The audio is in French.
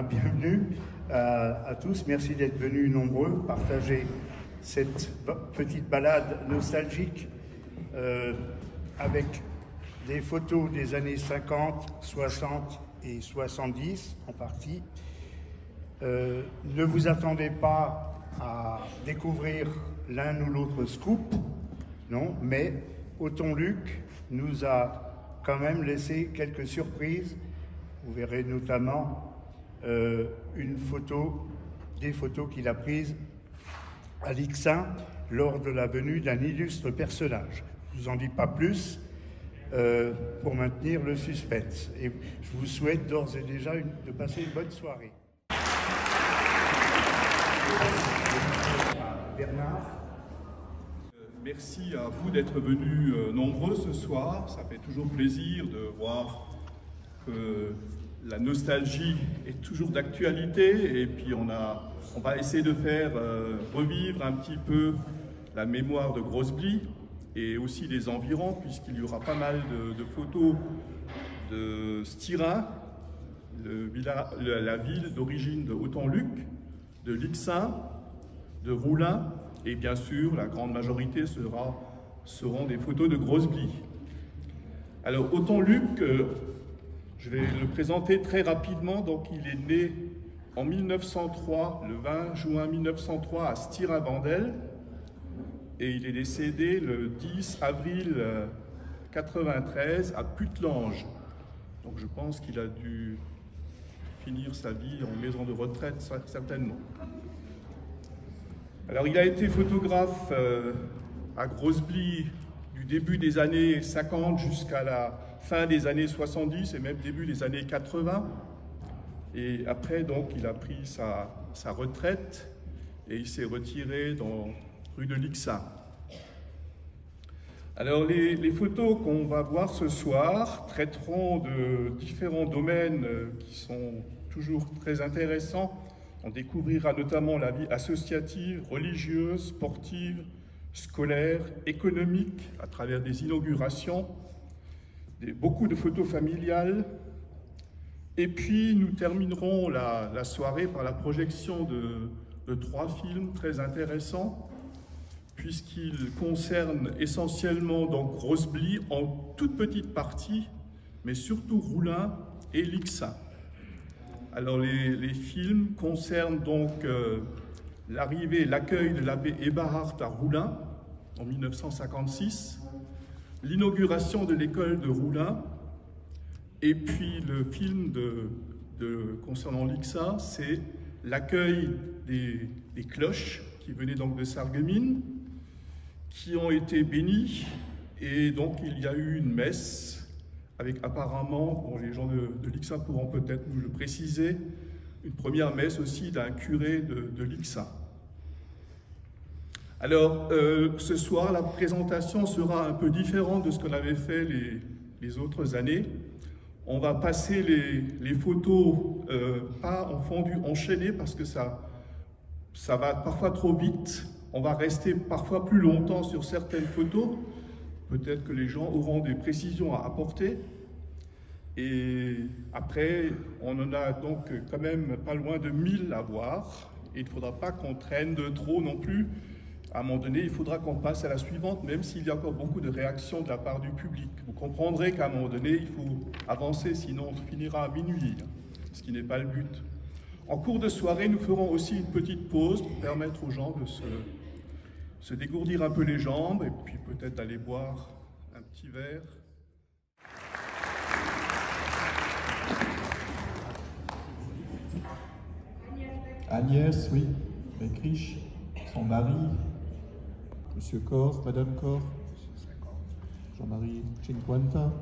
bienvenue à tous. Merci d'être venus nombreux partager cette petite balade nostalgique avec des photos des années 50, 60 et 70 en partie. Ne vous attendez pas à découvrir l'un ou l'autre scoop, non, mais Othon Luc nous a quand même laissé quelques surprises. Vous verrez notamment des photos qu'il a prises à Lixin lors de la venue d'un illustre personnage. Je ne vous en dis pas plus pour maintenir le suspense. Et je vous souhaite d'ores et déjà de passer une bonne soirée. Bernard. Merci à vous d'être venus nombreux ce soir. Ça fait toujours plaisir de voir que la nostalgie est toujours d'actualité. Et puis on va essayer de faire revivre un petit peu la mémoire de Grosse-Blie et aussi des environs, puisqu'il y aura pas mal de photos de Styrin, la ville d'origine de Othon Luc, de Lixin, de Roulin. Et bien sûr, la grande majorité seront des photos de Grosse-Blie. Alors, Othon Luc, je vais le présenter très rapidement. Donc, il est né en 1903, le 20 juin 1903, à Styrin-Wendel. Et il est décédé le 10 avril 1993 à Putelange. Donc, je pense qu'il a dû finir sa vie en maison de retraite, certainement. Alors, il a été photographe à Grosse-Blie du début des années 50 jusqu'à la fin des années 70 et même début des années 80. Et après, donc, il a pris sa retraite et il s'est retiré dans rue de Lixin. Alors, les photos qu'on va voir ce soir traiteront de différents domaines qui sont toujours très intéressants. On découvrira notamment la vie associative, religieuse, sportive, scolaire, économique, à travers des inaugurations, beaucoup de photos familiales. Et puis nous terminerons la soirée par la projection de 3 films très intéressants, puisqu'ils concernent essentiellement donc Grosse-Blie en toute petite partie, mais surtout Roulin et Lixin. Alors les films concernent donc l'arrivée et l'accueil de l'abbé Eberhard à Roulin en 1956, l'inauguration de l'école de Roulin, et puis le film concernant Lixin, c'est l'accueil des cloches qui venaient donc de Sarreguemines, qui ont été bénies, et donc il y a eu une messe avec apparemment, bon, les gens de Lixin pourront peut-être nous le préciser, une première messe aussi d'un curé de Lixin. Alors, ce soir, la présentation sera un peu différente de ce qu'on avait fait les autres années. On va passer les photos pas en fondu enchaîné parce que ça va parfois trop vite. On va rester parfois plus longtemps sur certaines photos. Peut-être que les gens auront des précisions à apporter. Et après, on en a donc quand même pas loin de 1000 à voir. Et il ne faudra pas qu'on traîne de trop non plus. À un moment donné, il faudra qu'on passe à la suivante, même s'il y a encore beaucoup de réactions de la part du public. Vous comprendrez qu'à un moment donné, il faut avancer, sinon on finira à minuit, ce qui n'est pas le but. En cours de soirée, nous ferons aussi une petite pause pour permettre aux gens de se dégourdir un peu les jambes et puis peut-être d'aller boire un petit verre. Agnès, oui, avec Rich, son mari, Monsieur Cor, Madame Cor, Jean-Marie Cinquanta.